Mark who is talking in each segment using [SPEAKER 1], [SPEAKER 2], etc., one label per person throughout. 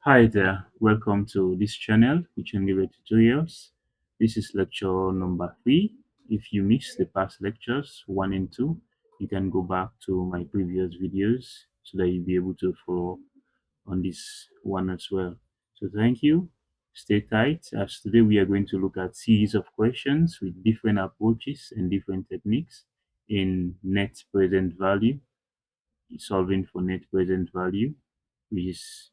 [SPEAKER 1] Hi there, welcome to this channel, which can give you tutorials. This is lecture number 3. If you missed the past lectures 1 and 2, you can go back to my previous videos so that you'll be able to follow on this one as well. So thank you. Stay tight as today we are going to look at series of questions with different approaches and different techniques in net present value, solving for net present value, which is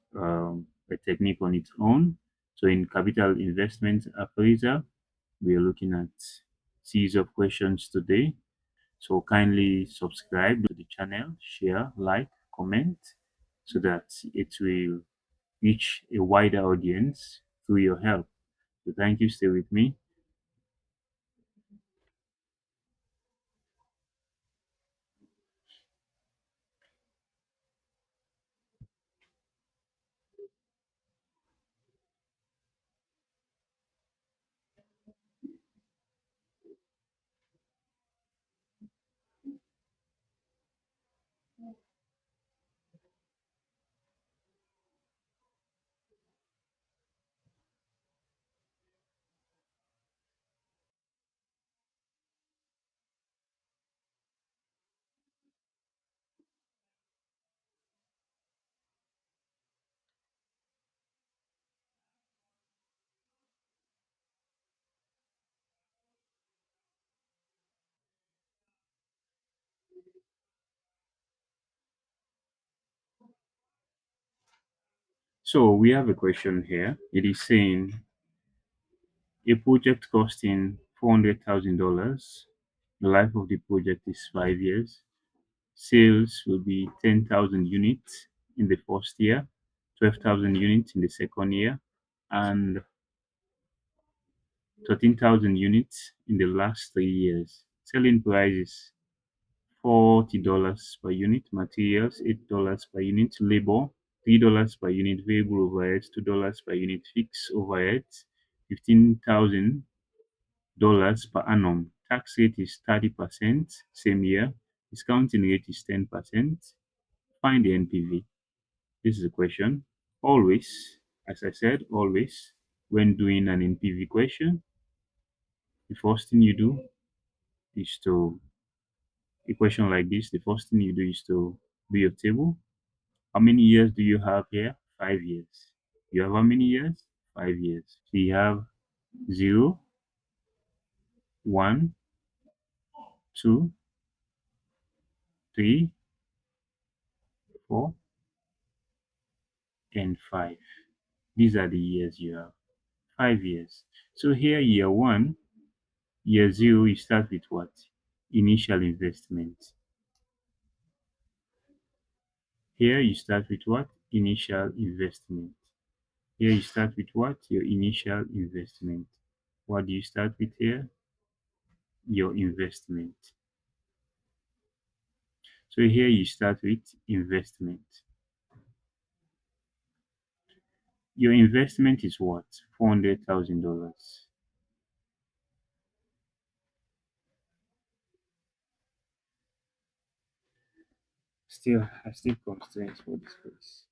[SPEAKER 1] a technique on its own. So in capital investment appraisal, we are looking at series of questions today. So kindly subscribe to the channel, share, like, comment, so that it will reach a wider audience through your help. So thank you. Stay with me. So we have a question here. It is saying a project costing $400,000. The life of the project is 5 years. Sales will be 10,000 units in the first year, 12,000 units in the second year, and 13,000 units in the last 3 years. Selling price is $40 per unit, materials $8 per unit, labor $3 per unit, variable overheads $2 per unit, fixed overheads $15,000 per annum. Tax rate is 30% same year. Discounting rate is 10%. Find the NPV. This is a question. Always, as I said, always, when doing an NPV question, the first thing you do is to, a question like this, the first thing you do is to do your table. How many years do you have here? 5 years. You have how many years? 5 years. So you have 0, 1, 2, 3, 4, and 5. These are the years you have. 5 years. So here, year 1, year 0, you start with what? Initial investment. Here you start with what? Initial investment. Here you start with what? Your initial investment. What do you start with here? Your investment. So here you start with investment. Your investment is what? $400,000. Still, I still constraints for this place.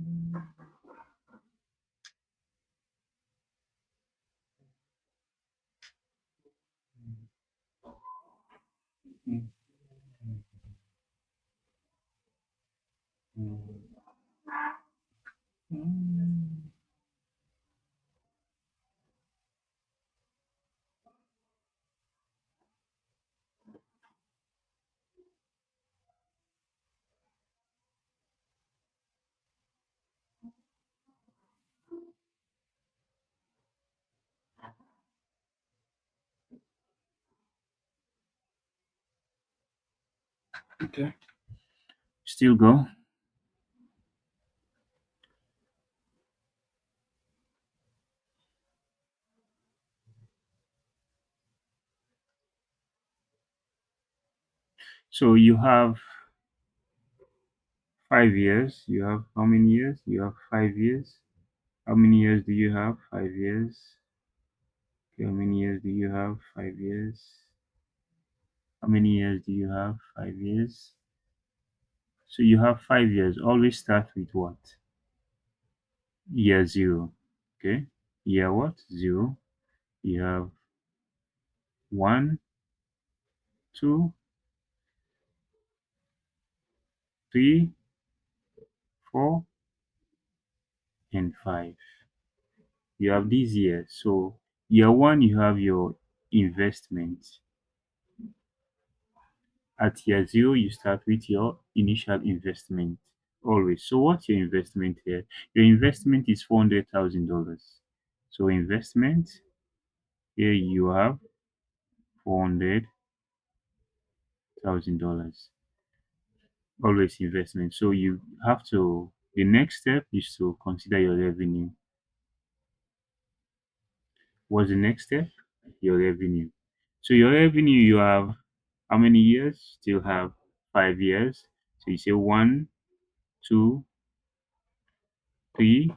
[SPEAKER 1] Mm, mm, mm. Okay. Still go. So you have 5 years. You have how many years? You have 5 years. How many years do you have? 5 years. Okay, how many years do you have? 5 years. How many years do you have? 5 years. So you have 5 years. Always start with what? Year zero. Okay. Year what? Zero. You have one, two, three, 4, and 5. You have these years. So year one, you have your investment. At year zero, you start with your initial investment always. So what's your investment here? Your investment is $400,000. So investment here you have $400,000. Always investment. So you have to. The next step is to consider your revenue. What's the next step? Your revenue. So your revenue, you have how many years? Still have 5 years. So you say one, two, three,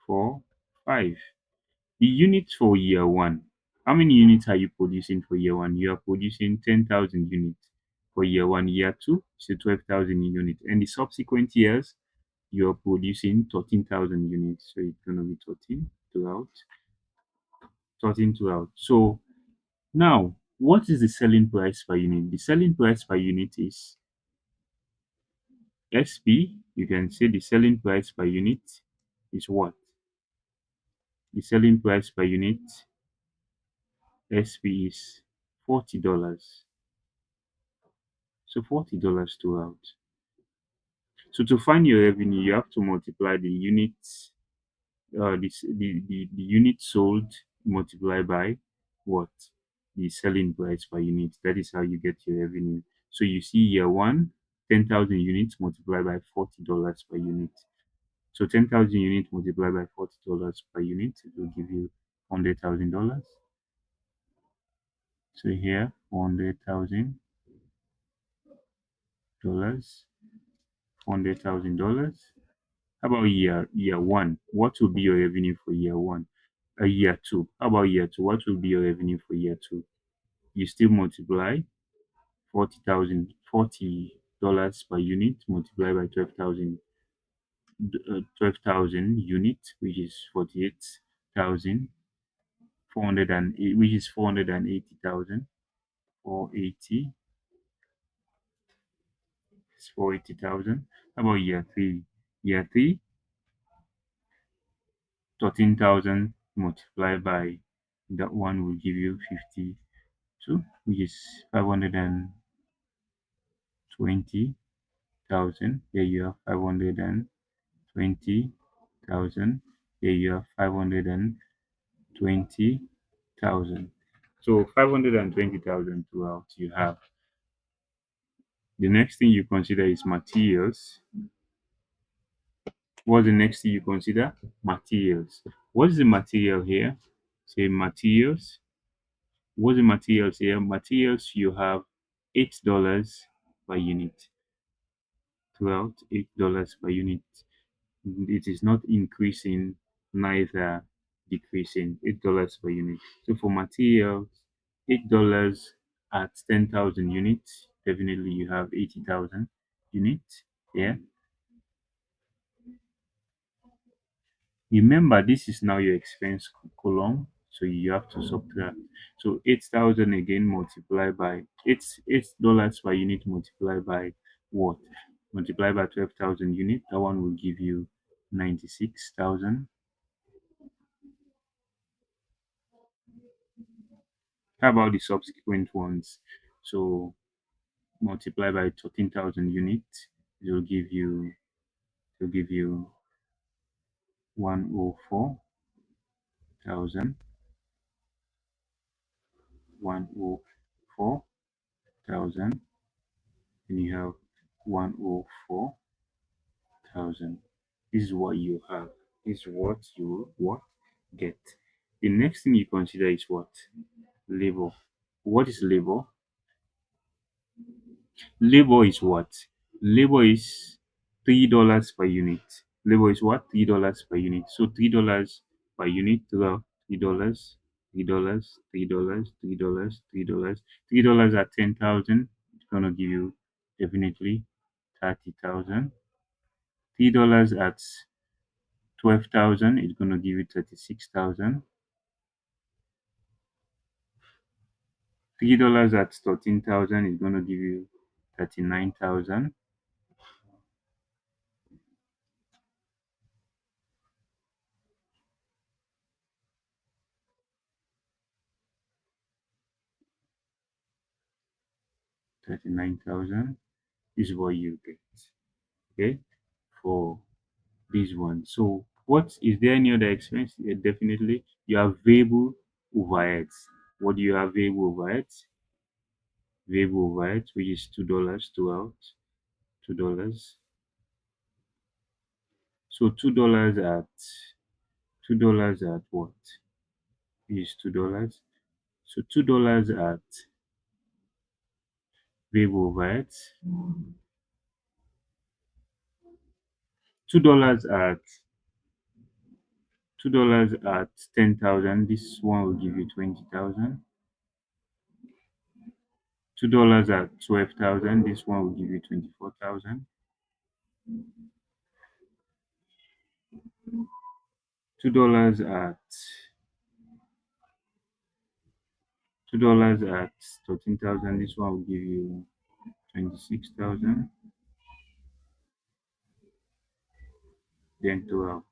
[SPEAKER 1] 4, 5. The units for year one. How many units are you producing for year one? You are producing 10,000 units for year one. Year two, so 12,000 units. And the subsequent years, you're producing 13,000 units. So it's going to be 13 throughout. 13 throughout. So now, what is the selling price per unit? The selling price per unit is SP. You can say the selling price per unit is what? The selling price per unit SP is $40. So $40 throughout. So to find your revenue, you have to multiply the units, the unit sold multiplied by what? The selling price per unit. That is how you get your revenue. So you see year one, 10,000 units multiplied by $40 per unit. So 10,000 units multiplied by $40 per unit, it will give you $100,000. So here, $100,000, $100,000. How about year one? What will be your revenue for year one? Year two. How about year two? What will be your revenue for year two? You still multiply 40 dollars per unit multiplied by 12,000 units, which is 48,400 and which is 480,000. 480 is 480,000. How about year three? Year three, 13,000 multiplied by that one will give you 52, which is 520,000. There you have 520,000. There you have 520,000. So 520,000 throughout you have. The next thing you consider is materials. What's the next thing you consider? Materials. What is the material here? Say materials. What's the materials here? Materials you have $8 per unit. Throughout $8 per unit. It is not increasing, neither decreasing. $8 per unit. So for materials, $8 at 10,000 units. Definitely you have 80,000 units. Yeah. Remember, this is now your expense column, so you have to subtract. So 8,000 again multiplied by $8 per unit multiplied by what? Multiplied by 12,000 units. That one will give you 96,000. How about the subsequent ones? So multiply by 13,000 units. It will give you 104,000. 104,000. And you have 104,000. This is what you have. This is what you what get. The next thing you consider is what? Labor. What is labor? Labor is what? Labor is $3 per unit. Labor is what? $3 per unit. So $3 per unit, $3. $3, $3, $3, $3, $3 at 10,000. It's gonna give you definitely 30,000. $3 at 12,000. It's gonna give you 36,000. $3 at 13,000 is gonna give you 39,000. $39,000 is what you get. Okay, for this one. So, what is there any other expense? Definitely, you have variable overheads. What do you have variable overheads? Variable overheads, which is $2 to out, $2. So $2 at what? Is $2. So $2 at variable overheads, $2 at $2 at 10,000. This one will give you 20,000. $2 at 12,000. This one will give you 24,000. $2 at 13,000. This one will give you 26,000. Then two out.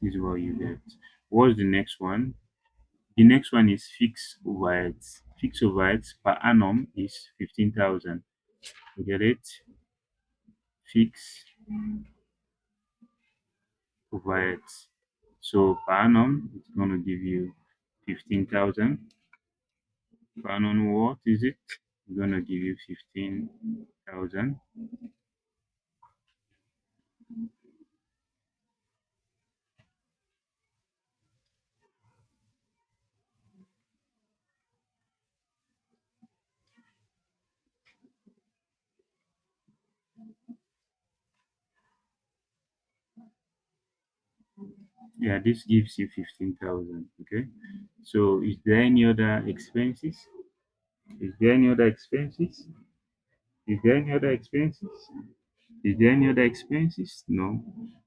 [SPEAKER 1] This is what you get. What's the next one? The next one is fixed overheads. Fixed overheads per annum is 15,000. You get it? Fixed overheads. So per annum, it's going to give you 15,000. Per annum, what is it? It's going to give you 15,000. Yeah, this gives you 15,000. Okay. So is there any other expenses? Is there any other expenses? Is there any other expenses? Is there any other expenses? No.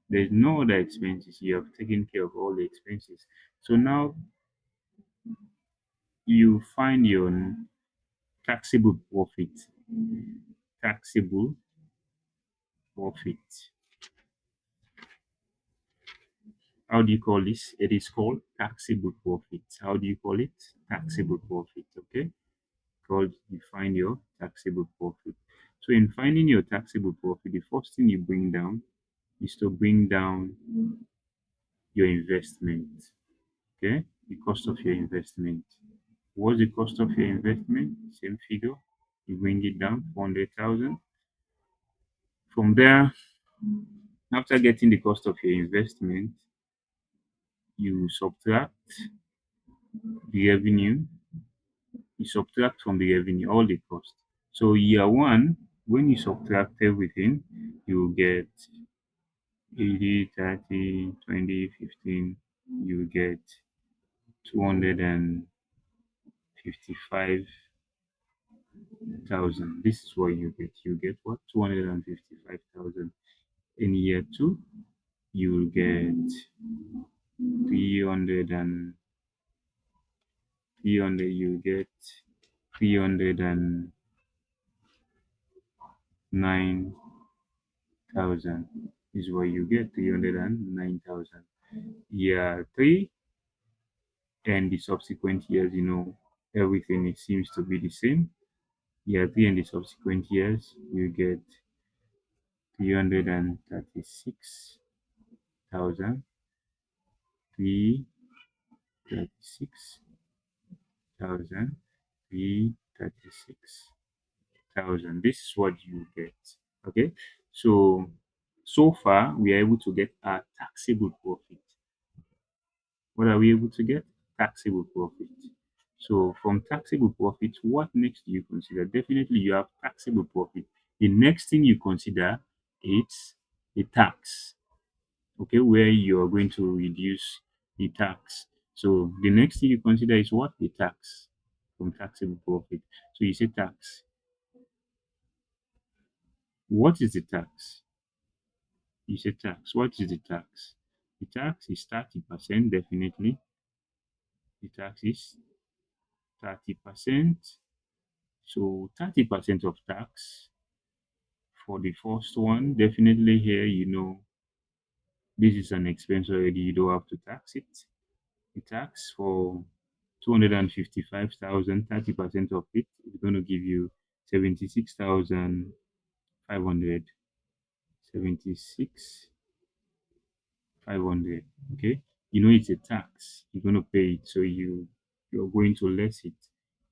[SPEAKER 1] There's no other expenses. You have taken care of all the expenses. So now you find your taxable profit. Taxable profit. How do you call this? It is called taxable profit. How do you call it? Taxable profit. Okay. Called you find your taxable profit. So in finding your taxable profit, the first thing you bring down is to bring down your investment. Okay, the cost of your investment. What's the cost of your investment? Same figure. You bring it down 400,000. From there, after getting the cost of your investment, you subtract the revenue. You subtract from the revenue all the cost. So year one, when you subtract everything, you get 80, 30, 20, 15. You get 255,000. This is what you get. You get what? 255,000. In year two, you will get 300 and 300. You get 309,000. Is what you get. 309,000. Year three and the subsequent years, everything it seems to be the same. Year three and the subsequent years, you get 336,000, 336,000, 336,000. This is what you get. Okay, so far we are able to get our taxable profit. What are we able to get? Taxable profit. So from taxable profit, what next do you consider? Definitely you have taxable profit. The next thing you consider is a tax, okay, where you're going to reduce the tax. So the next thing you consider is what? The tax from taxable profit. So you say tax. What is the tax? You say tax. What is the tax? The tax is 30%, definitely. The tax is 30%. So 30% of tax for the first one, definitely here, this is an expense already. You don't have to tax it. The tax for 255,000, 30% of it is going to give you 76,500. 76,500. Okay. It's a tax. You're going to pay it. So you're going to less it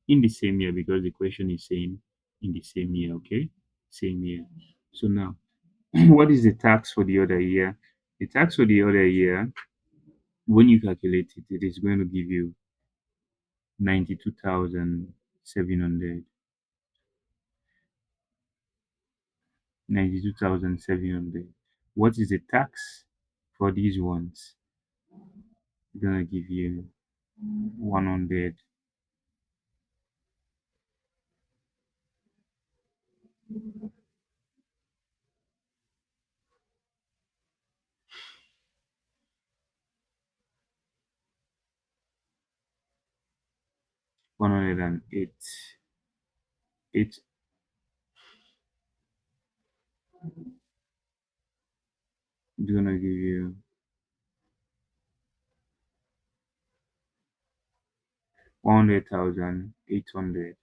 [SPEAKER 1] in the same year because the question is saying in the same year. Okay. Same year. So now, what is the tax for the other year? The tax for the other year, when you calculate it, it is going to give you 92,700. 92,700. What is the tax for these ones? It's gonna give you 100, 108. It's gonna give you 100,800.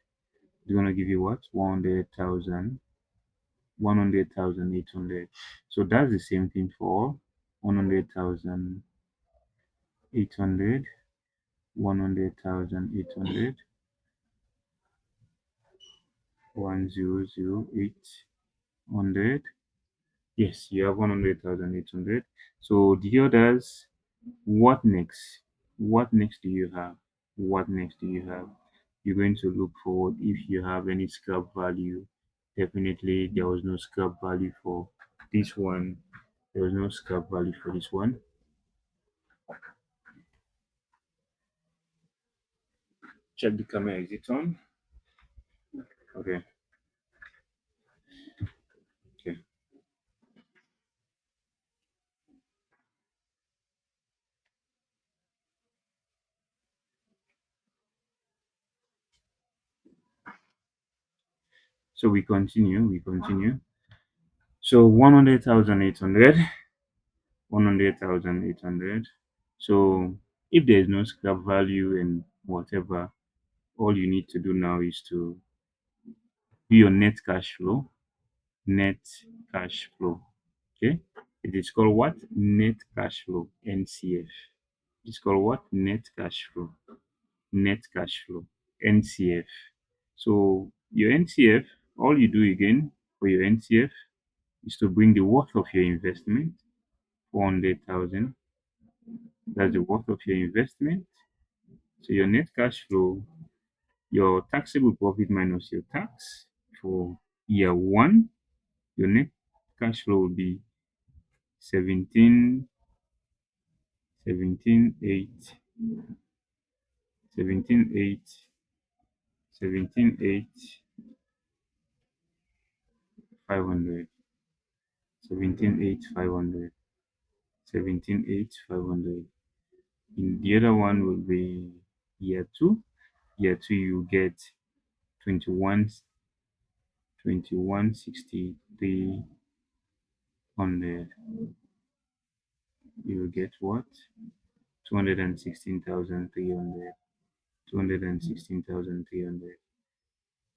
[SPEAKER 1] It's gonna give you what? 100,800. So that's the same thing for 100,800, 100,800, 100,800. Yes, you have 100,800. So the others, what next? What next do you have? What next do you have? You're going to look for if you have any scrap value. Definitely, there was no scrap value for this one. There was no scrap value for this one. Check the camera. Is it on? Okay. Okay. So we continue. We continue. So 100,800. 100,800. So if there is no scrap value and whatever, all you need to do now is to do your net cash flow. Net cash flow. Okay. It is called what? Net cash flow. NCF. It's called what? Net cash flow. Net cash flow. NCF. So your NCF, all you do again for your NCF is to bring the worth of your investment, 400,000. That's the worth of your investment. So your net cash flow, your taxable profit minus your tax for year one, your net cash flow will be 17, 17,8, 17,8, 17,8, 500, 17,8, 500, 17,8, 500. In the other one will be year two. Year two, you get 21, 21,6300. You will get what? 216,300. 216,300.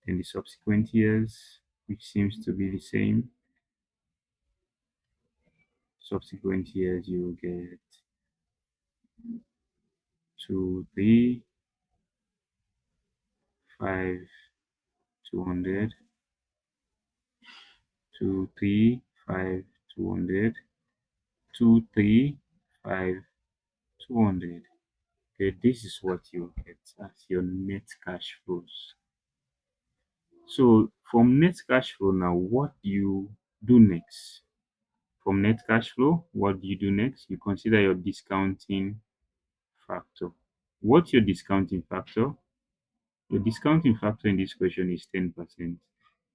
[SPEAKER 1] Then the subsequent years, which seems to be the same, subsequent years you will get 2, 3, 5, 200, 2, 3, 5, 200, 2, 3, 5, 200. Okay, this is what you get as your net cash flows. So from net cash flow now, what do you do next? From net cash flow, what do you do next? You consider your discounting factor. What's your discounting factor? Your discounting factor in this question is 10%.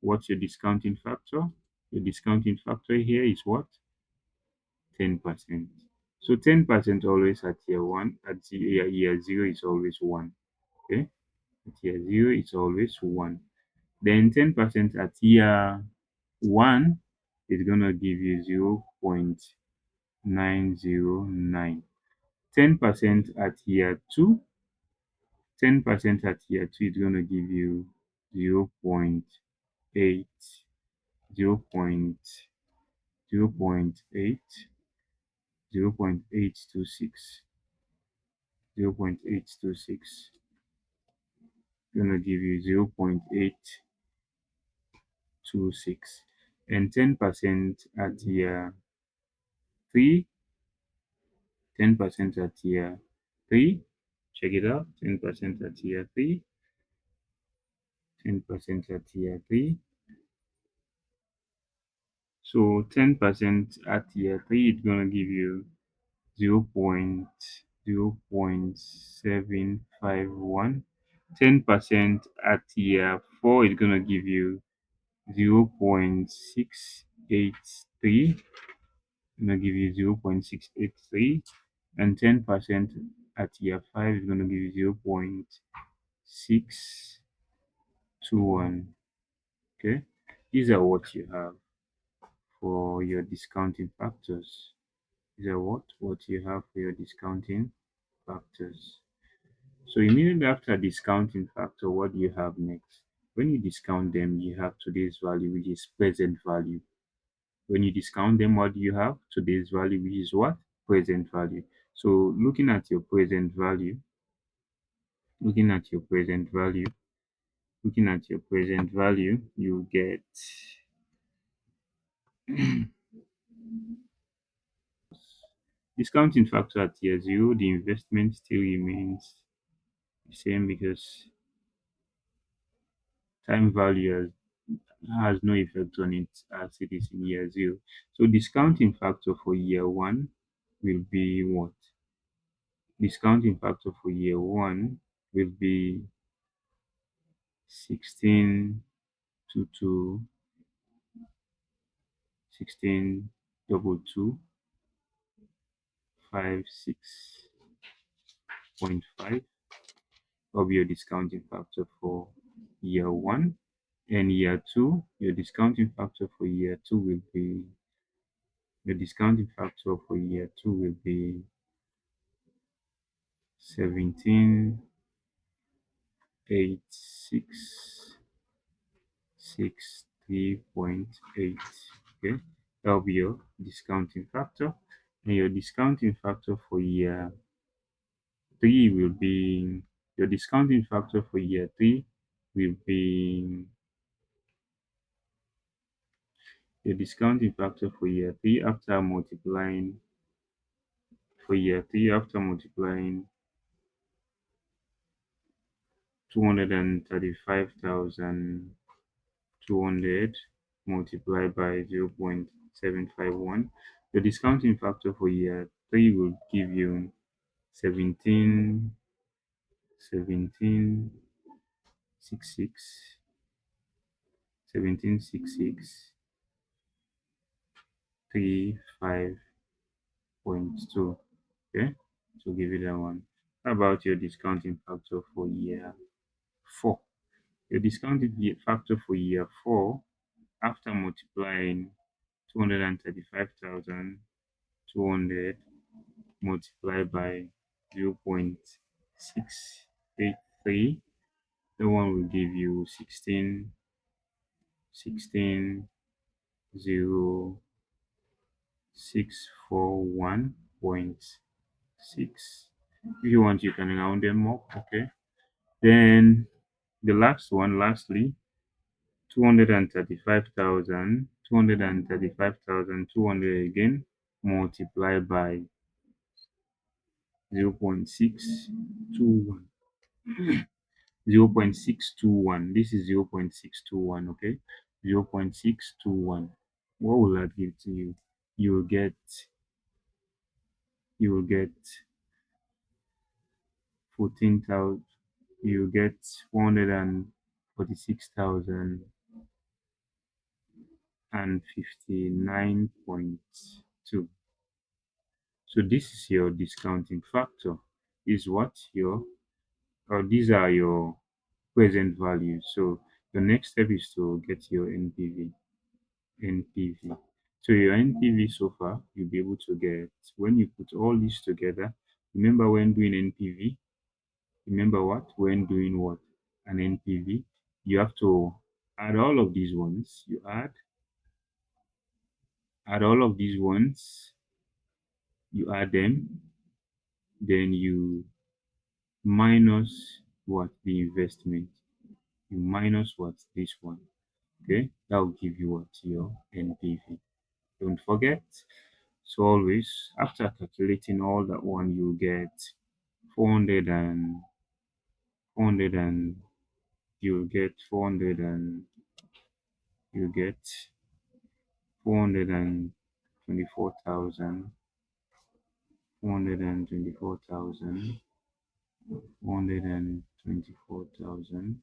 [SPEAKER 1] What's your discounting factor? Your discounting factor here is what? 10%. So 10% always at year one, at year zero is always one. Okay? At year zero it's always one. Then 10% at year one is gonna give you 0.909. 10% at year two, 10% at year two is gonna give you 0.8, 0.8, 0.826, 0.826, gonna give you 0.826. And 10% at year three, 10% at year three, check it out, 10% at year three, 10% at year three. So 10% at year three is gonna give you 0.0751. 10% at year four is gonna give you 0.683. Gonna give you 0.683, and 10% at year five is gonna give you 0.621. Okay, these are what you have for your discounting factors. These are what you have for your discounting factors. So immediately after discounting factor, what do you have next? When you discount them, you have today's value, which is present value. When you discount them, what do you have? Today's value, which is what? Present value. So looking at your present value, looking at your present value, looking at your present value, you get discounting factor at year zero. The investment still remains the same because time value has no effect on it as it is in year zero. So discounting factor for year one will be what? Discounting factor for year one will be 16 to 2, 16 double 2, 56.5 of your discounting factor for year one. And year two, your discounting factor for year two will be, the discounting factor for year two will be 17.8663.8. Okay, that'll be your discounting factor. And your discounting factor for year three will be, your discounting factor for year three will be, your discounting factor for year three after multiplying, for year three after multiplying 235,200 multiplied by 0.751. The discounting factor for year three will give you 17, 1766, 1766, 35.2. Okay, so give it that one. How about your discounting factor for year four? Your discounting factor for year four after multiplying 235,200 multiplied by 0.683, the one will give you 16,641.6. If you want, you can round them up. Okay, then the last one, lastly, 235,000, 235,200 again multiplied by 0.621, 0.621. This is 0.621. Okay, 0.621. What will that give to you? you will get you will get 14,000. You will get 446,059.2. So this is your discounting factor. Is what your or these are your present values. So the next step is to get your NPV. NPV. So your NPV so far, you'll be able to get when you put all this together. Remember when doing NPV, remember what? When doing what? An NPV, you have to add all of these ones. You add all of these ones, you add them, then you minus what? The investment. You minus what? This one. Okay, that will give you what? Your NPV. Don't forget. So always after calculating all that one, you get 400 and 400 and you get 400 and you get 424,000, 424,000, 424,000,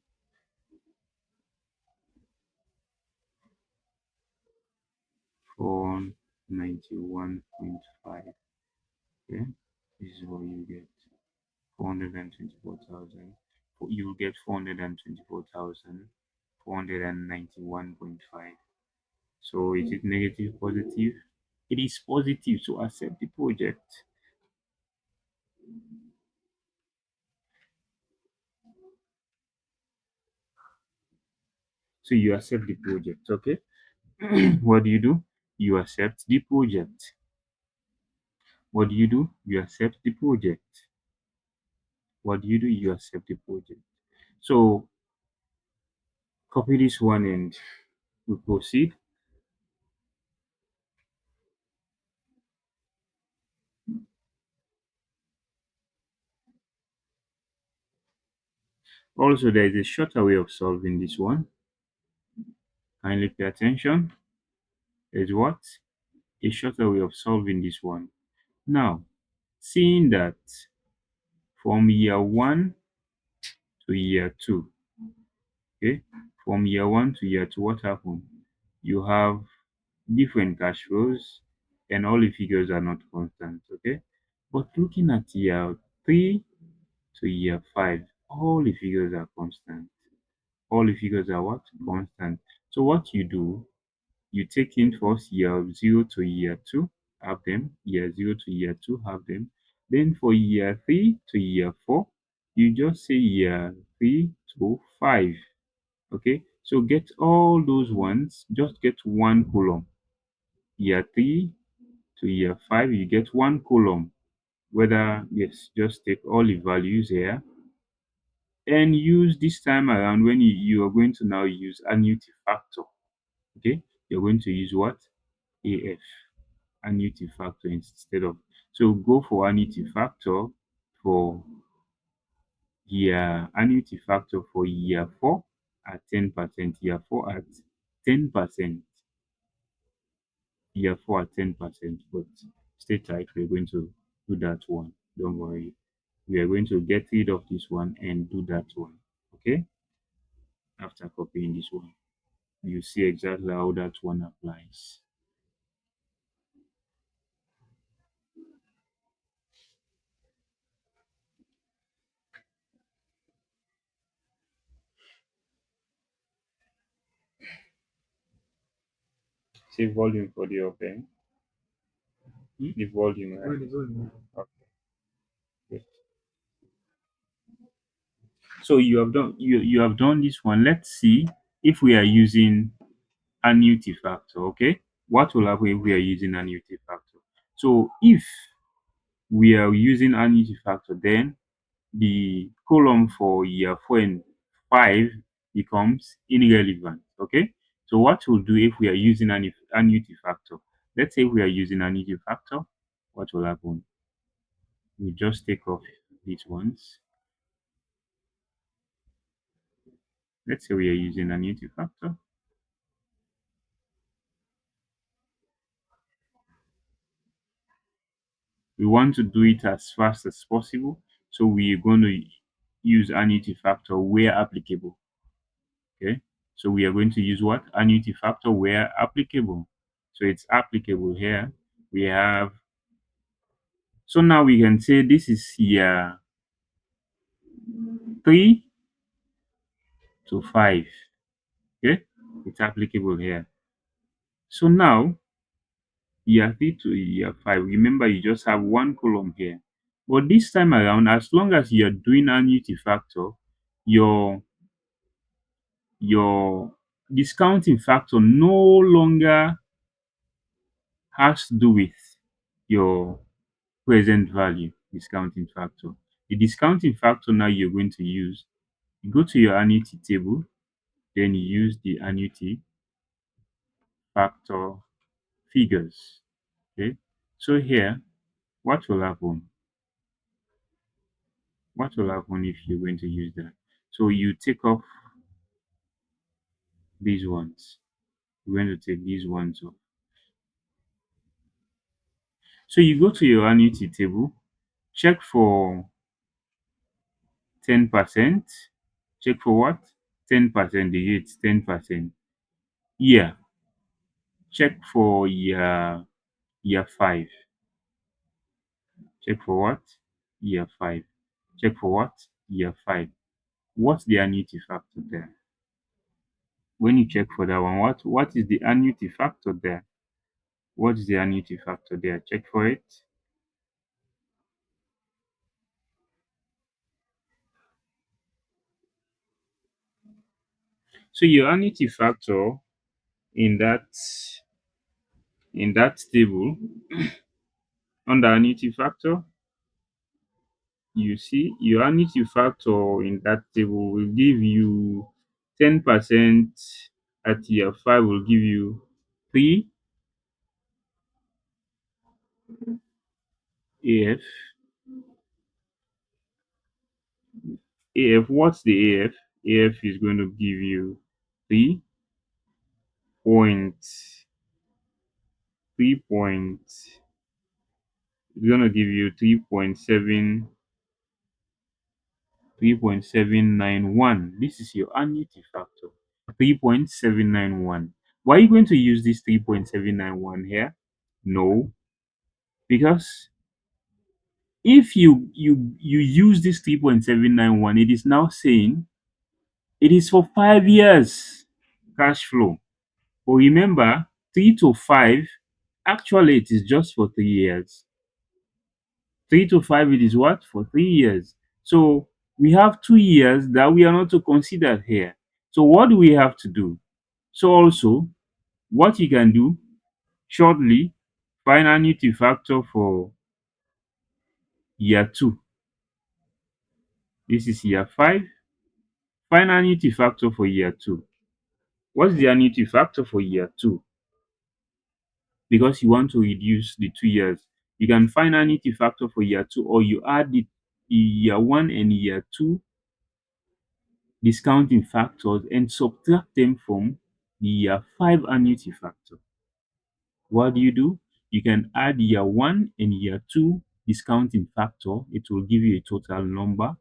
[SPEAKER 1] 491.5. Okay, this is what you get. 424,000. You will get 424,491.5. So is it negative, positive? It is positive. So accept the project. So you accept the project. Okay. What do you do? You accept the project. What do you do? You accept the project. What do you do? You accept the project. So copy this one and we proceed. Also, there is a shorter way of solving this one. Kindly pay attention. There's what? A shorter way of solving this one. Now, seeing that from year one to year two, okay, from year one to year two, what happened? You have different cash flows and all the figures are not constant, okay? But looking at year three to year five, all the figures are constant. All the figures are what? Constant. So what you do, you take in first year zero to year two, have them, year zero to year two, have them. Then for year three to year four, you just say year three to five. Okay, so get all those ones, just get one column. Year three to year five, you get one column. Whether, yes, just take all the values here and use this time around when you are going to now use annuity factor. Okay, you're going to use what? AF, annuity factor instead of. So go for annuity factor for annuity factor for year four at 10%, year four at 10%, year four at 10%. But stay tight, we're going to do that one. Don't worry. We are going to get rid of this one and do that one. Okay, after copying this one, you see exactly how that one applies. Say volume for the open. The volume, right? Okay. So you have done this one. Let's see if we are using annuity factor. Okay, what will happen if we are using annuity factor? So if we are using annuity factor, then the column for year four and five becomes irrelevant. Okay, so what we'll do if we are using an annuity factor? Let's say we are using annuity factor, what will happen? We just take off these ones. Let's say we are using annuity factor. We want to do it as fast as possible. So we're going to use annuity factor where applicable. Okay. So we are going to use what? Annuity factor where applicable. So it's applicable here. We have, so now we can say this is year 3 to 5. Okay. It's applicable here. So now year 3 to year 5. Remember, you just have one column here. But this time around, as long as you're doing annuity factor, your your discounting factor no longer has to do with your present value discounting factor. The discounting factor now you're going to use, you go to your annuity table, then you use the annuity factor figures. Okay. So here, what will happen? What will happen if you're going to use that? So you take off these ones. We're going to take these ones off. So you go to your annuity table, check for 10%. Check for what? 10%. The rate 10%. Year. Check for year 5. Check for what? Year 5. Check for what? Year 5. What's the annuity factor there? When you check for that one, what is the annuity factor there? What is the annuity factor there? Check for it. So your annuity factor in that table under annuity factor, you see your annuity factor in that table will give you 10% at year 5 will give you 3 AF. AF, what's the AF? AF is going to give you 3 point 3 point, it's going to give you 3.791. This is your annuity factor. 3.791. Why are you going to use this 3.791 here? No, because if you use this 3.791, it is now saying it is for 5 years cash flow. But remember, 3 to 5, actually it is just for 3 years. 3 to 5, it is what? For 3 years. So we have 2 years that we are not to consider here. So what do we have to do? So also, what you can do shortly, find annuity factor for year 2. This is year 5. Find annuity factor for year 2. What's the annuity factor for year 2? Because you want to reduce the 2 years, you can find annuity factor for year 2, or you add the year 1 and year 2 discounting factors and subtract them from the year 5 annuity factor. What do? You can add year 1 and year 2 discounting factor. It will give you a total number.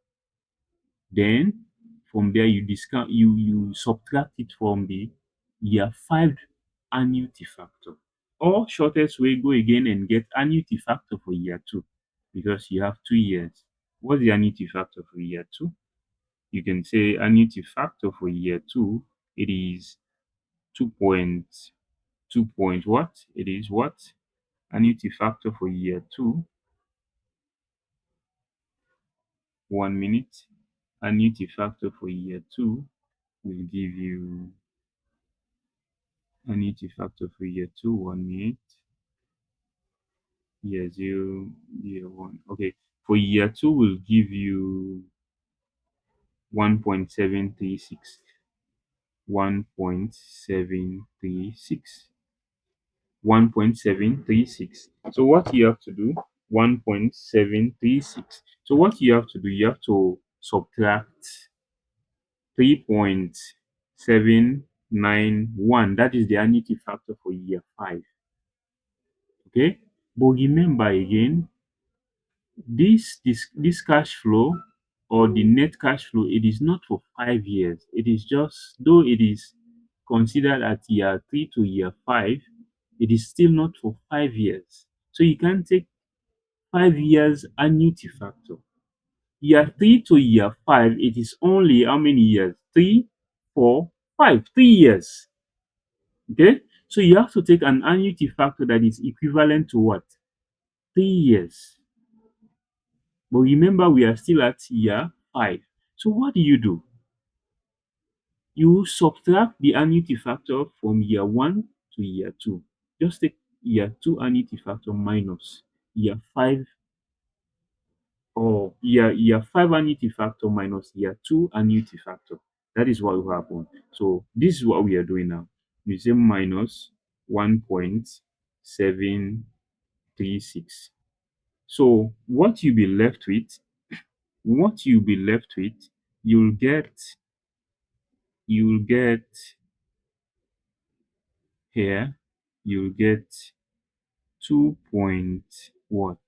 [SPEAKER 1] Then from there you subtract it from the year 5 annuity factor. Or shortest way, go again and get annuity factor for year 2, because you have 2 years. What's the annuity factor for year 2? You can say annuity factor for year 2, it is 2 point what? It is what? Annuity factor for year 2, 1 minute. Annuity factor for year 2 will give you annuity factor for year 2, 1 minute. Year 0, year 1. Okay. For year 2 will give you 1.736. 1.736. 1.736. So what you have to do? 1.736. So what you have to do? You have to subtract 3.791. That is the annuity factor for year 5. Okay. But remember again, This cash flow or the net cash flow, it is not for 5 years. It is just, though it is considered at year 3 to year 5, it is still not for 5 years. So you can take 5 years annuity factor. Year 3 to year 5, it is only how many years? 3, 4, 5, 3 years. Okay, so you have to take an annuity factor that is equivalent to what? 3 years. But remember, we are still at year 5. So what do? You subtract the annuity factor from year 1 to year 2. Just take year 2 annuity factor minus year 5, or year 5 annuity factor minus year 2 annuity factor. That is what will happen. So this is what we are doing now. We say minus 1.736. So what you'll be left with, you'll get you'll get here, you'll get 2 point what?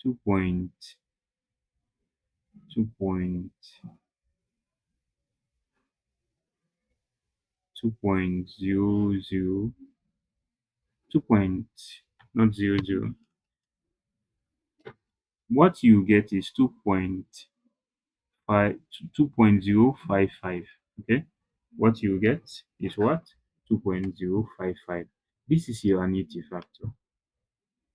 [SPEAKER 1] 2 point 2 point 2.00, 2 point, not 00. What you get is 2.055. Okay, what you get is what? 2.055. This is your annuity factor.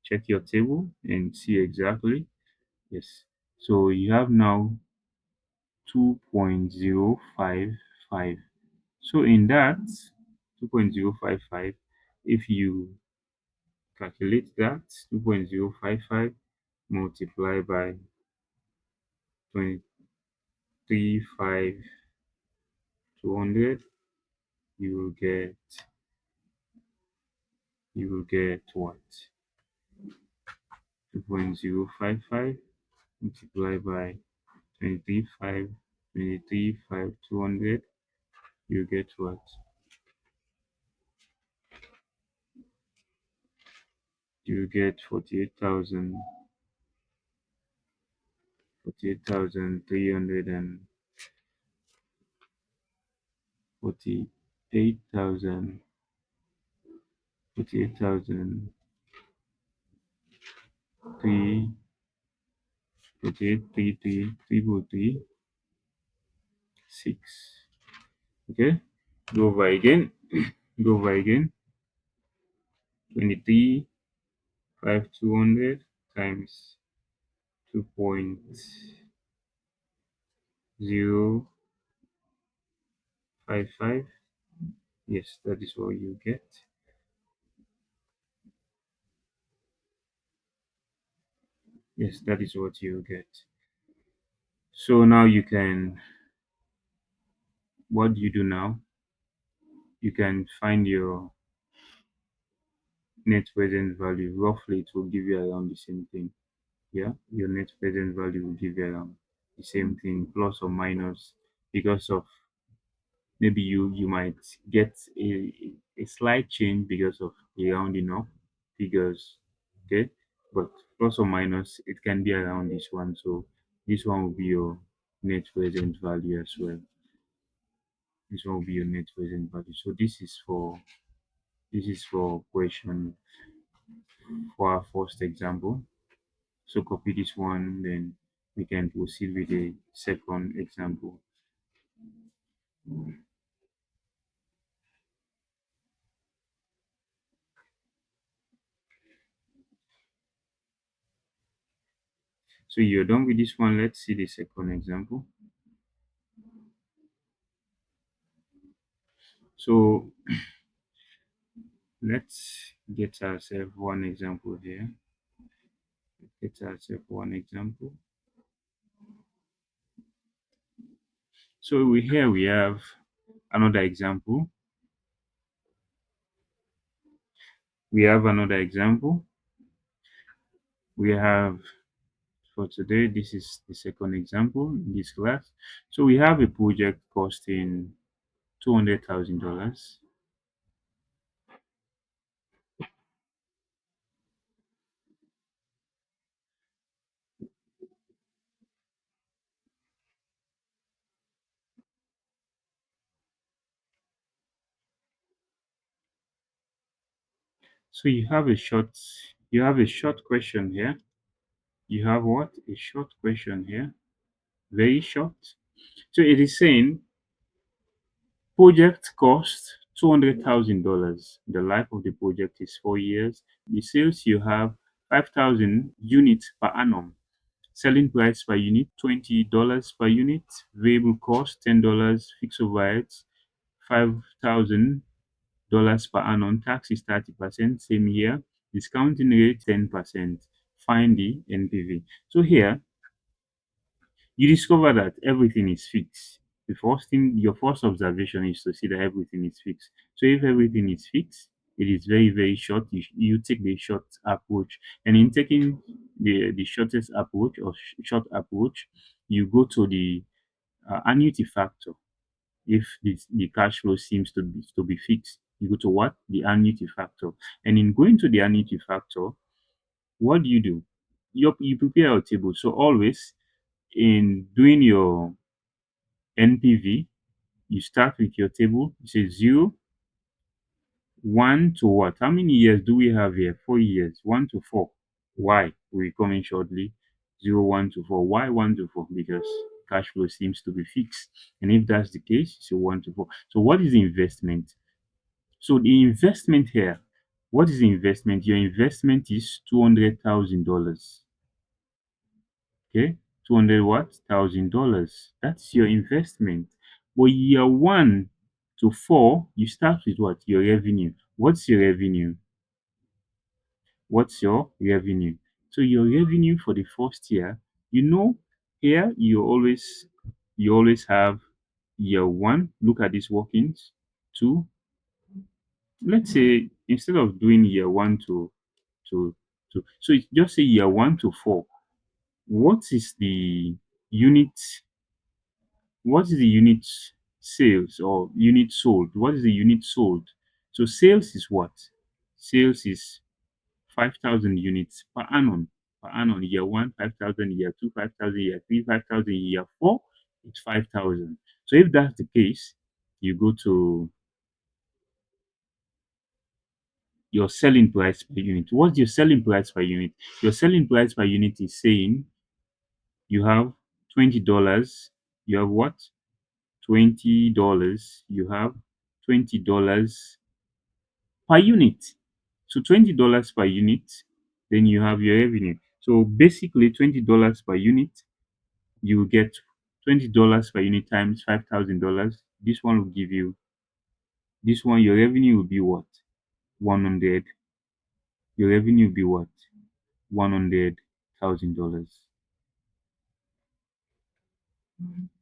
[SPEAKER 1] Check your table and see exactly. Yes, so you have now 2.055. So in that 2.055, if you calculate that, 2.055 multiplied by 23,500, you will get what? 2.055 multiplied by 23,500, you get what? You get 48,300 and 48,000 48,000 three 48,333,336. Okay, go over again. Go over again. 23,200 times 2.055. Yes, that is what you get. Yes, that is what you get. So now you can, what do you do now? You can find your net present value. Roughly, it will give you around the same thing. Yeah, your net present value will give you around the same thing, plus or minus, because of maybe you might get a slight change because of the rounding up figures. Okay, but plus or minus, it can be around this one. So this one will be your net present value as well. This one will be your net present value. So this is for question, for our first example. So copy this one, then we can proceed with the second example. So you're done with this one. Let's see the second example. So let's get ourselves one example here. Get ourselves one example. So here we have another example. We have another example. We have, for today, this is the second example in this class. So we have a project costing $200,000. So you have a short question here. You have what? A short question here. Very short. So it is saying project cost $200,000. The life of the project is 4 years. The sales you have 5,000 units per annum. Selling price per unit $20 per unit. Variable cost $10. Fixed overheads $5,000 per annum. Tax is 30%. Same here. Discounting rate 10%. Find the NPV. So here you discover that everything is fixed. The first thing, your first observation is to see that everything is fixed. So if everything is fixed, it is very, very short. You take the short approach. And in taking the shortest approach or short approach, you go to the annuity factor. If the cash flow seems to be fixed, you go to what? The annuity factor. And in going to the annuity factor, what do? You prepare a table. So always in doing your NPV, you start with your table. You say 0, 1 to what? How many years do we have here? 4 years. 1 to 4. Why? We'll come in shortly. 0, 1 to 4. Why 1 to 4? Because cash flow seems to be fixed. And if that's the case, so 1 to 4. So what is the investment? So the investment here, what is the investment? Your investment is $200,000. Okay, 200 what? $1,000. That's your investment. But year 1 to 4, you start with what? Your revenue. What's your revenue? What's your revenue? So your revenue for the first year, here you always have year 1. Look at these workings. 2. Let's say instead of doing year 1 to so just say year 1 to 4. What is the unit what is the unit sales or unit sold? What is the unit sold? So sales is what? Sales is 5,000 units per annum. Per annum, year 1, 5,000, year 2, 5,000, year 3, 5,000, year 4, it's 5,000. So if that's the case, you go to your selling price per unit. What's your selling price per unit? Your selling price per unit is saying you have $20. You have what? $20. You have $20 per unit. So $20 per unit, then you have your revenue. So basically $20 per unit, you will get $20 per unit times $5,000. This one, your revenue will be what? 100. Your revenue will be what? $100,000.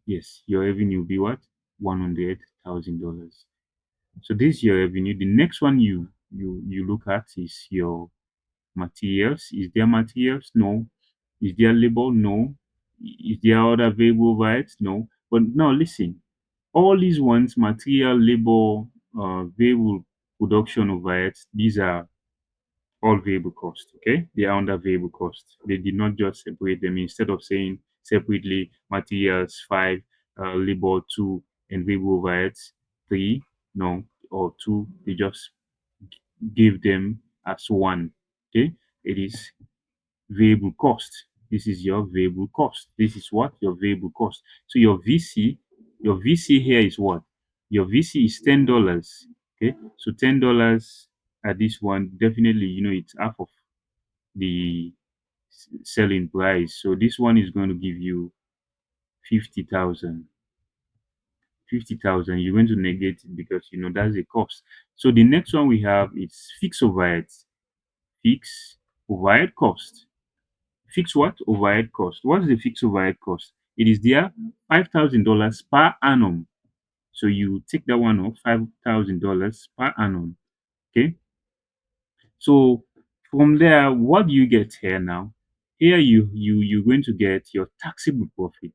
[SPEAKER 1] Yes, your revenue will be what? $100,000. So this is your revenue. The next one you look at is your materials. Is there materials? No. Is there labor? No. Is there other variable overheads? No. But now listen, all these ones, material, labor, variable production overheads, these are all variable cost. Okay, they are under variable cost. They did not just separate them. Instead of saying separately materials 5, labor 2, and variable overheads 3, no, or 2, they just give them as one. Okay, it is variable cost. This is your variable cost. This is what? Your variable cost. So your VC here is what? Your VC is $10. Okay, so $10 at this one, definitely, it's half of the selling price. So this one is going to give you 50,000. 50,000. You're going to negate it because that's the cost. So the next one we have is fixed overheads. Fixed overhead cost. Fixed what? Overhead cost. What is the fixed overhead cost? It is there $5,000 per annum. So you take that one off, $5,000 per annum. Okay. So from there, what do you get here now? Here you're going to get your taxable profit.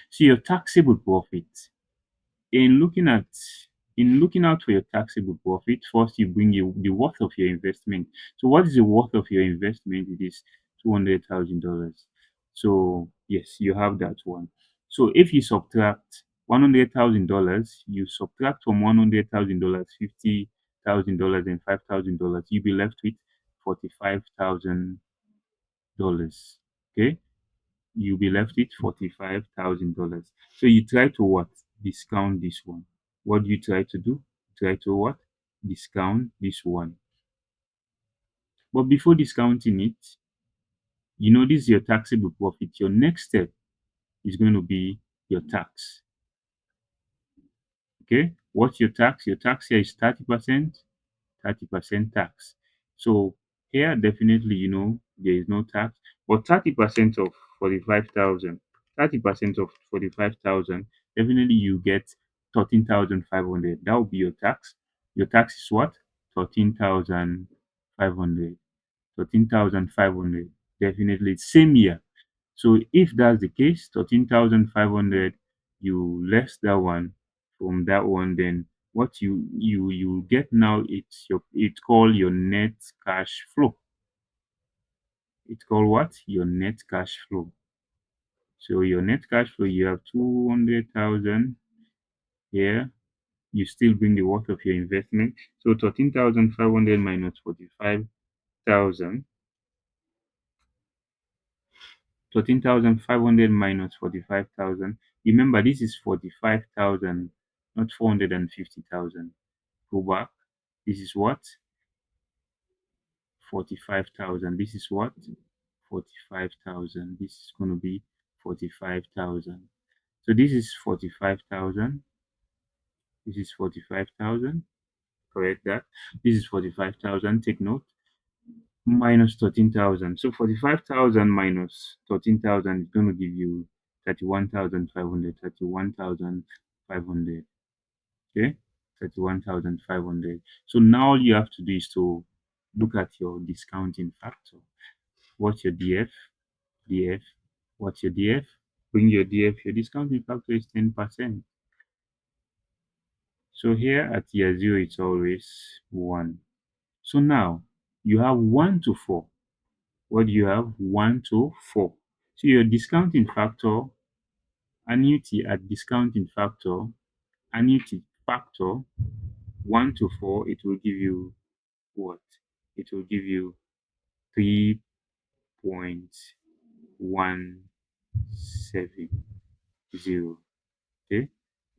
[SPEAKER 1] So your taxable profit. In looking at in looking out for your taxable profit, first you bring the worth of your investment. So what is the worth of your investment? It is $200,000. So yes, you have that one. So if you subtract $100,000, you subtract from $100,000 $50,000 and $5,000, you'll be left with $45,000. Okay, you'll be left with $45,000. So you try to what? Discount this one. What do you try to do? Try to what? Discount this one. But before discounting it, this is your taxable profit. Your next step is going to be your tax. Okay, what's your tax? Your tax here is 30%, 30% tax. So here definitely there is no tax, but 30% of 45,000, 30% of 45,000, definitely you get 13,500. That will be your tax. Your tax is what? 13,500. 13,500. Definitely same year. So if that's the case, 13,500, you less that one from that one, then what you get now, it's called your net cash flow. It's called what? Your net cash flow. So your net cash flow, you have 200,000 here. You still bring the worth of your investment. So 13,500 minus 45,000. 13,500 minus 45,000. Remember, this is 45,000, not 450,000. Go back. This is what? 45,000. This is what? 45,000. This is going to be 45,000. So this is 45,000. This is 45,000. Correct that. This is 45,000. Take note. Minus 13,000. So 45,000 minus 13,000 is going to give you 31,500. 31,500. Okay, 31,500. So now all you have to do is to look at your discounting factor. What's your DF? DF. What's your DF? Bring your DF. Your discounting factor is 10%. So here at year zero, it's always 1. So now you have 1 to 4. What do you have? 1 to 4. So your discounting factor, annuity at discounting factor, annuity factor 1 to 4, it will give you what? It will give you 3.170. Okay,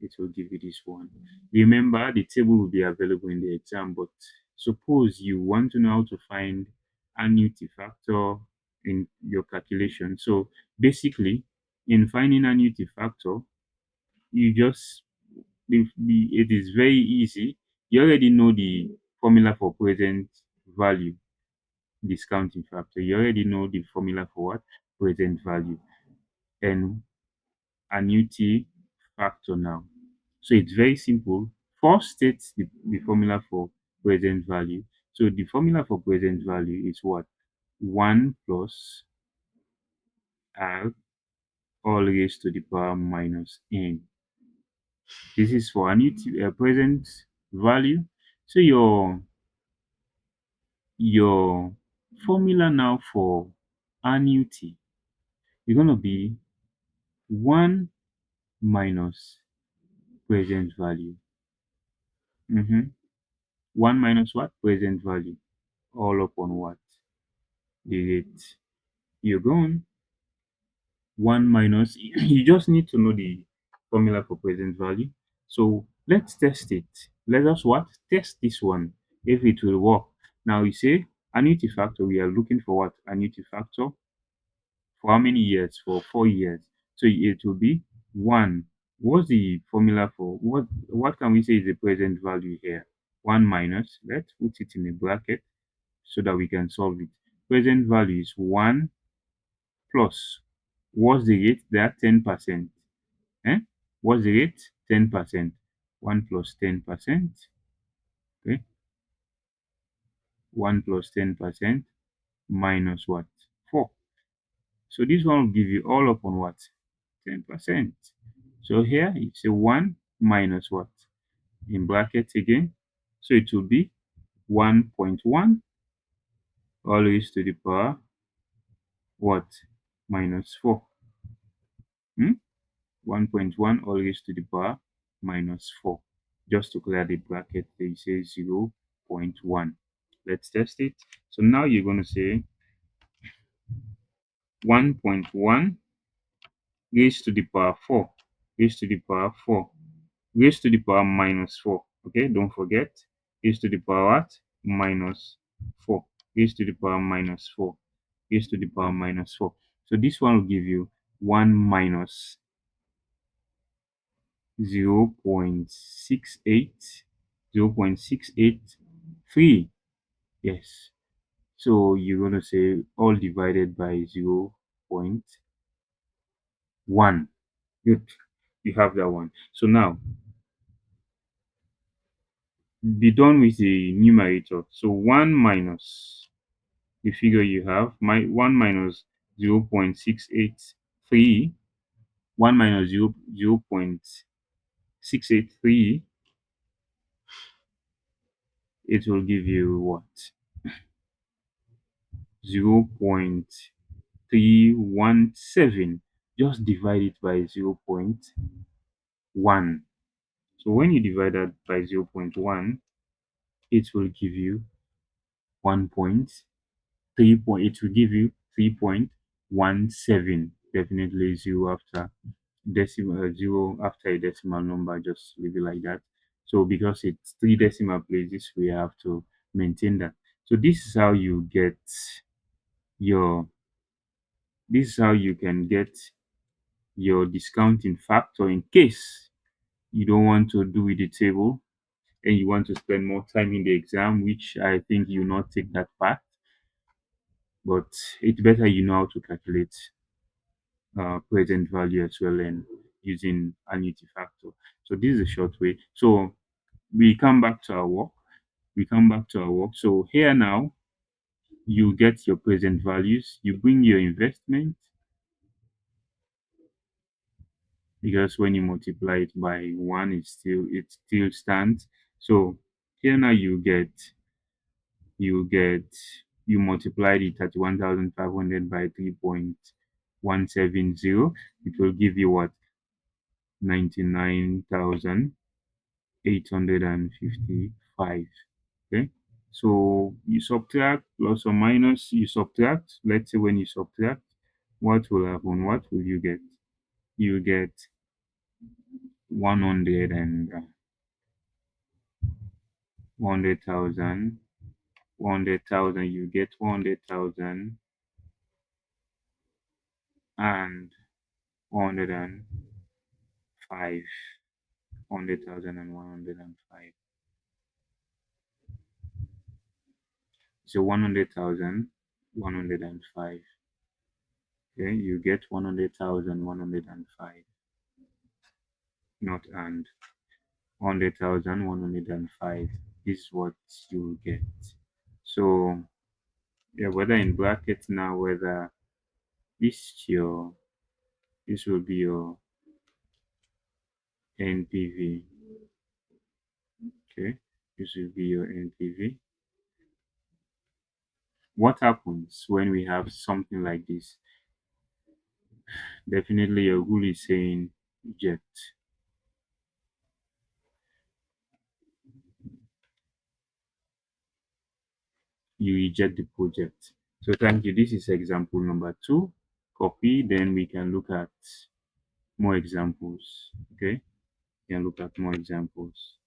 [SPEAKER 1] it will give you this one. Remember, the table will be available in the exam, but suppose you want to know how to find annuity factor in your calculation. So basically, in finding annuity factor, you just it is very easy. You already know the formula for present value discounting factor. You already know the formula for what? Present value. And annuity factor now. So it's very simple. First state the formula for present value. So the formula for present value is what? 1 plus r all raised to the power minus n. This is for annuity present value. So your formula now for annuity is going to be 1 minus present value. 1 minus what? Present value. All upon what? The rate. You're going 1 minus, you just need to know the formula for present value. So let's test it. Let us what? Test this one if it will work. Now you say annuity factor, we are looking for what? Annuity factor for how many years? For 4 years. So it will be 1. What's the formula for what can we say is the present value here? 1 minus, let's put it in a bracket so that we can solve it. Present value is 1 plus, what's the rate there? 10%. Eh? What's the rate? 10%. 1 plus 10%. Okay. 1 plus 10% minus what? 4. So this one will give you all upon what? 10%. So here it's a 1 minus what? In brackets again. So it will be 1.1 all raised to the power what? Minus 4. Hmm? 1.1 all raised to the power minus 4. Just to clear the bracket, they say 0.1. Let's test it. So now you're going to say 1.1 raised to the power 4, raised to the power 4, raised to the power minus 4. Okay, don't forget, raised to the power what? Minus 4, raised to the power minus 4, raised to the power minus 4. So this one will give you 1 minus 0.68, 0.683. Yes. So you're going to say all divided by 0.1. Good. You have that one. So now be done with the numerator. So 1 minus the figure you have, my 1 minus 0.683, 1 minus 0.683, it will give you what? 0.317. Just divide it by 0.1. So when you divide that by 0.1, it will give you 1.3 it will give you 3.17. Definitely zero after decimal, zero after a decimal number, just leave it like that. So because it's three decimal places, we have to maintain that. So this is how you get your this is how you can get your discounting factor in case you don't want to do with the table and you want to spend more time in the exam, which I think you not take that path. But it's better you know how to calculate present value as well and using annuity factor. So this is a short way. So we come back to our work. We come back to our work. So here now, you get your present values. You bring your investment because when you multiply it by one, it still stands. So here now you get you multiply the 31,500 by 3.170. It will give you what? 99,855. Okay, so you subtract plus or minus, you subtract. Let's say when you subtract, what will happen? What will you get? You get 100 and 100,000. 100,000, you get 100,000 and 105. 100,000 and 105. So 100,000, 105. Okay, you get 100,000, 105. Not and 100,000, 105. This is what you get. So yeah, whether in brackets now, whether this your this will be your NPV. Okay, this will be your NPV. What happens when we have something like this? Definitely your rule is saying reject. You reject the project. So thank you. This is example number 2. Copy, then we can look at more examples. Okay, we can look at more examples.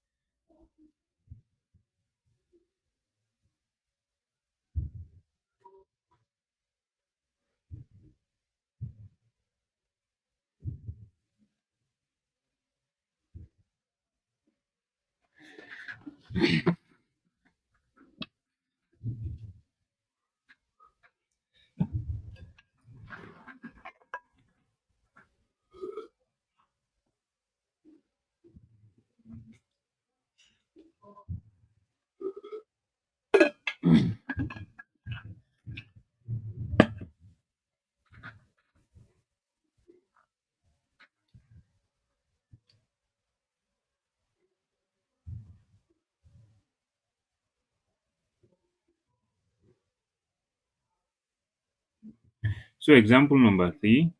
[SPEAKER 1] So example number 3,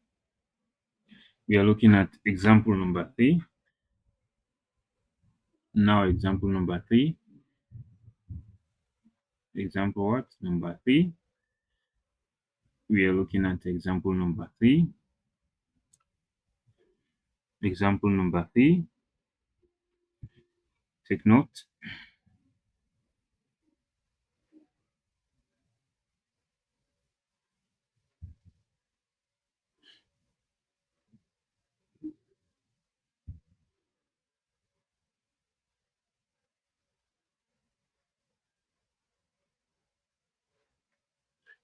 [SPEAKER 1] We are looking at example number 3. Now, example number 3. Example what? Number 3. We are looking at example number 3. Example number 3. Take note.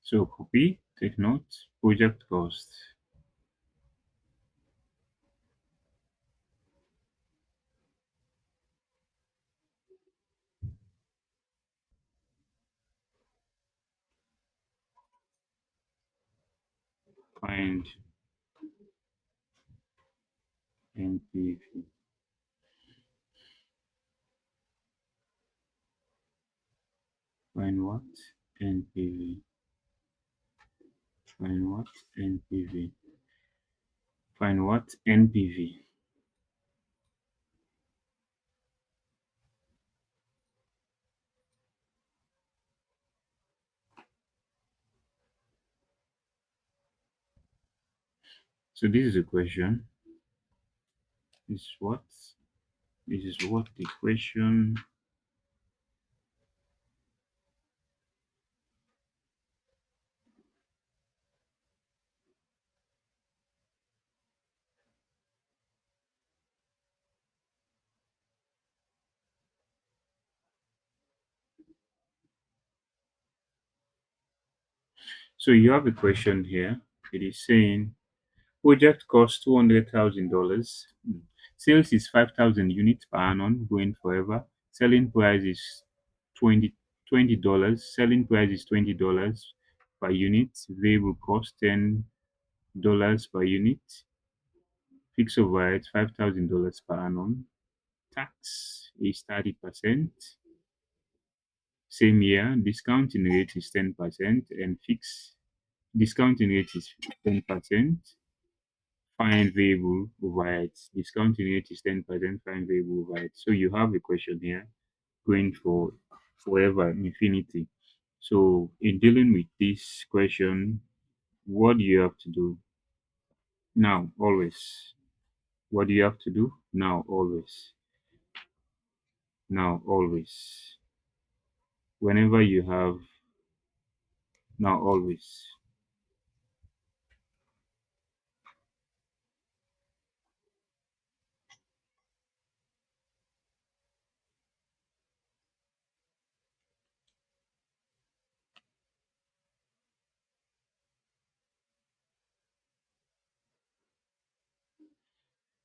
[SPEAKER 1] So copy, take note, project cost. Find NPV. Find what? NPV. Find what? NPV. Find what? NPV. So this is a question. This is what? This is what the question. So you have a question here. It is saying project costs $200,000. Sales is 5,000 units per annum going forever. Selling price is 20 dollars. Selling price is $20 per unit. Variable cost $10 per unit. Fixed overhead $5,000 per annum. Tax is 30%. Same year, discounting rate is 10% and fixed discounting rate is 10%. Find variable overheads. Discounting rate is 10%. Find variable overheads. So you have a question here going for forever, infinity. So in dealing with this question, what do you have to do? Now, always. What do you have to do? Now, always. Now, always. Whenever you have now, always.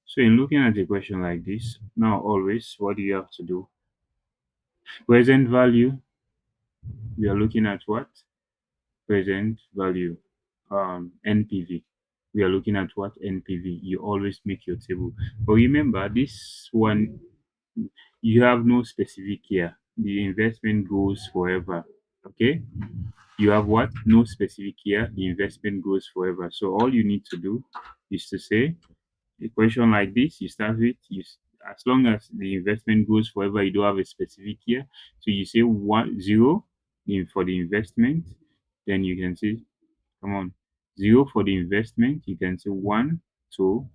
[SPEAKER 1] So in looking at a question like this, now, always, what do you have to do? Present value, we are looking at what? Present value, NPV. We are looking at what? NPV. You always make your table. But remember, this one, you have no specific year. The investment goes forever. Okay? You have what? No specific year. The investment goes forever. So all you need to do is to say a question like this, you start with as long as the investment goes forever, you don't have a specific year. So you say 1 0 in for the investment, then you can say, come on, 0 for the investment, you can say 1 to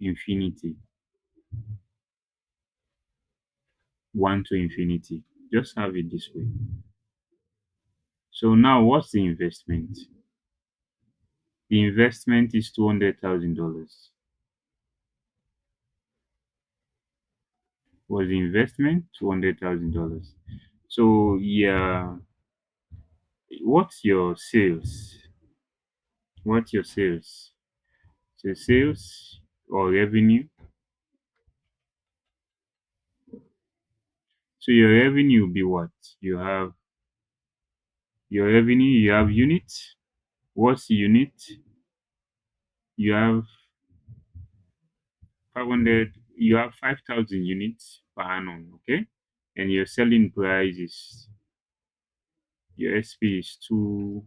[SPEAKER 1] infinity. 1 to infinity. Just have it this way. So now what's the investment? The investment is $200,000. Was the investment $200,000? So yeah, what's your sales? What's your sales? So sales or revenue. So your revenue will be what? You have your revenue, you have units. What's the unit? You have 500, you have 5,000 units per annum, okay? And your selling price is, your SP is $20.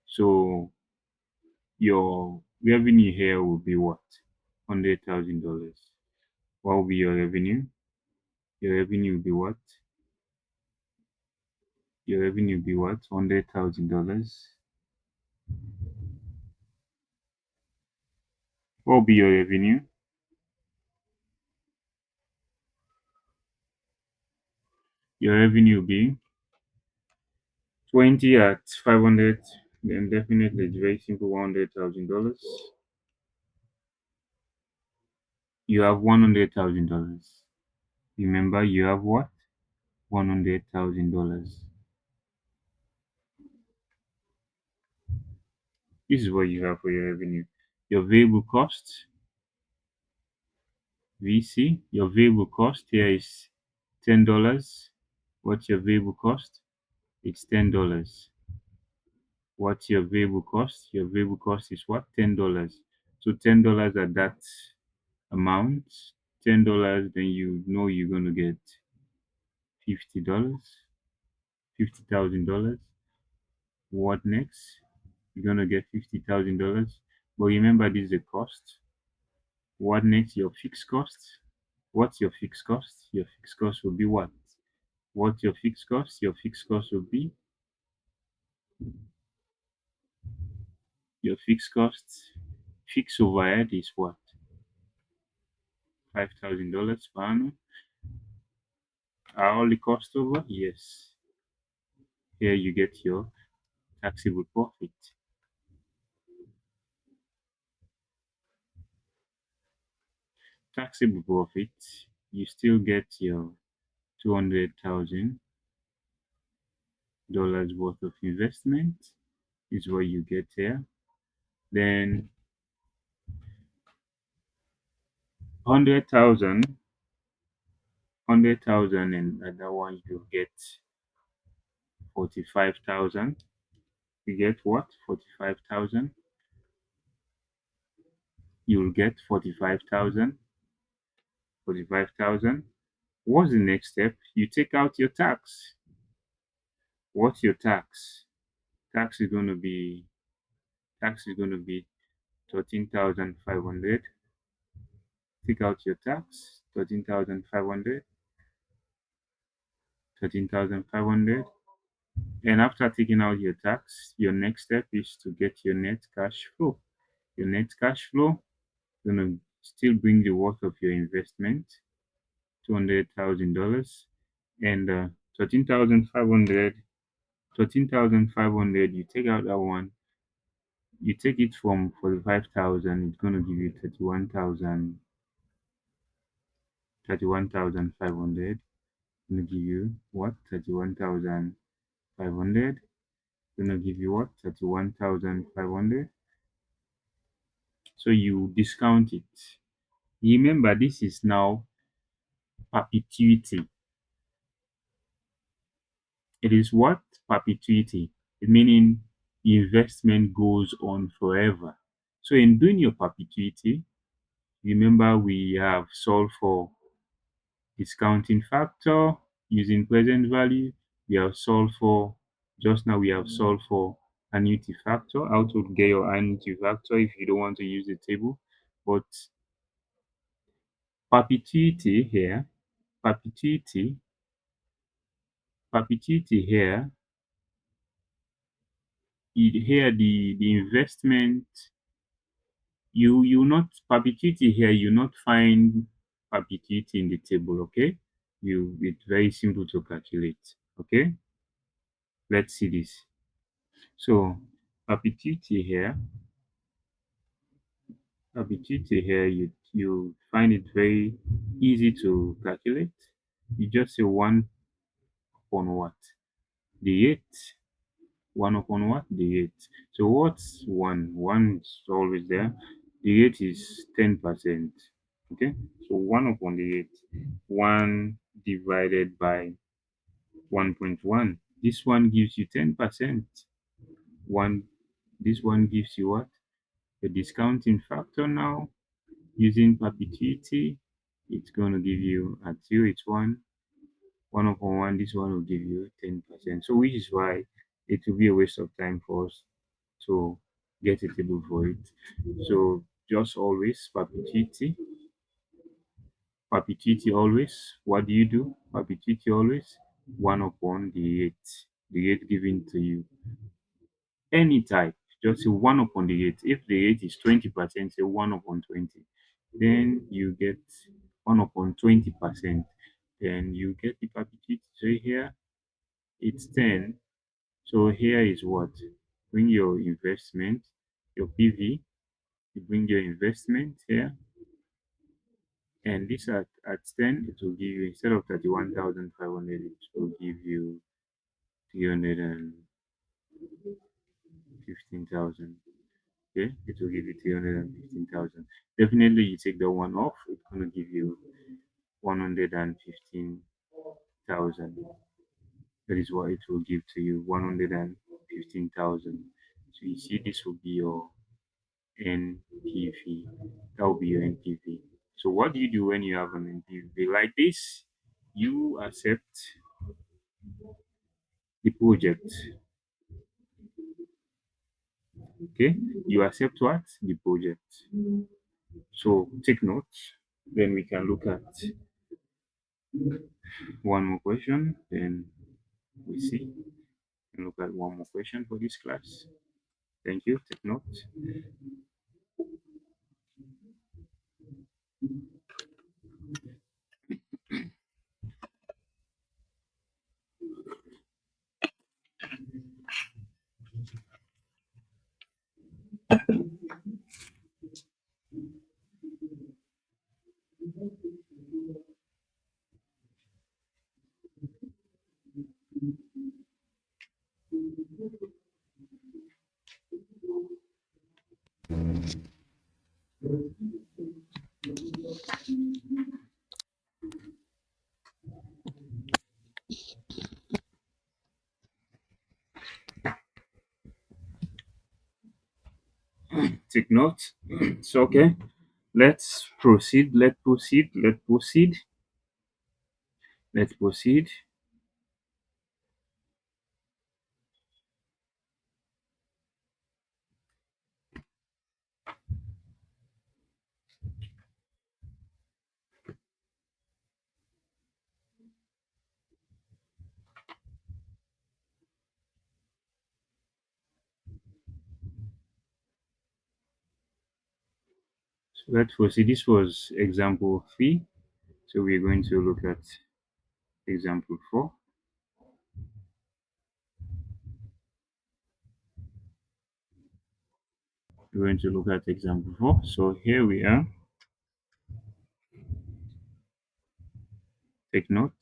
[SPEAKER 1] So Your revenue here will be what? $100,000. What will be your revenue? Your revenue will be what? Your revenue will be what? $100,000. What will be your revenue? Your revenue will be 20 at 500. Then definitely it's very simple, $100,000. You have $100,000. Remember, you have what? $100,000. This is what you have for your revenue. Your variable cost, VC, your variable cost here is $10. What's your variable cost? It's $10. What's your variable cost? Your variable cost is what? $10. So $10 at that amount, $10, then you know you're gonna get $50, $50,000. What next? You're gonna get $50,000. But remember, this is a cost. What next? Your fixed cost. What's your fixed cost? Your fixed cost will be what? What's your fixed cost? Your fixed cost will be your fixed cost. Fixed overhead is what? $5,000 per annum. Hourly cost over? Yes. Here you get your taxable profit. Taxable profit, you still get your $200,000 worth of investment is what you get here. Then 100,000 and that one you get 45,000. You get what? 45,000. You'll get 45,000. 45,000. What's the next step? You take out your tax. What's your tax? Tax is going to be tax is going to be 13,500. Take out your tax, 13,500. 13,500. And after taking out your tax, your next step is to get your net cash flow. Your net cash flow gonna still bring the worth of your investment, $200,000, and 13,500. 13,500. You take out that one. You take it from 45,000. It's gonna give you 31,500. Gonna give you what? 31,500. Gonna give you what? 31,500. So you discount it. Remember, this is now perpetuity. It is what? Perpetuity. Meaning the investment goes on forever. So in doing your perpetuity, remember we have solved for discounting factor using present value. We have solved for just now we have solved for annuity factor, how to get your annuity factor if you don't want to use the table. But perpetuity here, perpetuity, perpetuity here, here the investment you not perpetuity here, you not find perpetuity in the table, okay? It's very simple to calculate, okay? Let's see this. So perpetuity here, perpetuity here, you find it very easy to calculate. You just say one upon what? The eighth. One upon what? The eighth. So what's one? One is always there. The eighth is 10%. Okay. So one upon the eighth. One divided by 1.1. This one gives you 10%. One this one gives you what? The discounting factor now using perpetuity. It's gonna give you at 0 it's one upon one, this one will give you 10%. So which is why it will be a waste of time for us to get a table for it. So just always perpetuity always. What do you do? Perpetuity always 1 upon the rate given to you. Any type, just say 1 upon the rate. If the rate is 20%, say 1 upon 20. Then you get 1 upon 20%. Then you get the perpetuity. So here it's 10. So here is what? Bring your investment, your PV, you bring your investment here, and this at 10, it will give you, instead of 31,500, it will give you 315,000. Okay, it will give you 315,000. Definitely, you take the one off, it's going to give you 115,000. That is what it will give to you, 115,000. So you see, this will be your NPV. That will be your NPV. So what do you do when you have an NPV like this? You accept the project. Okay, you accept what? The project. So take notes. Then we can look at one more question. Then we see and look at one more question for this class. Thank you. Take notes. Take notes. So okay. Let's proceed. Let's proceed. Let's proceed. Let's proceed. So let's proceed. This was example 3. So we're going to look at example 4. We're going to look at example 4. So here we are. Take note.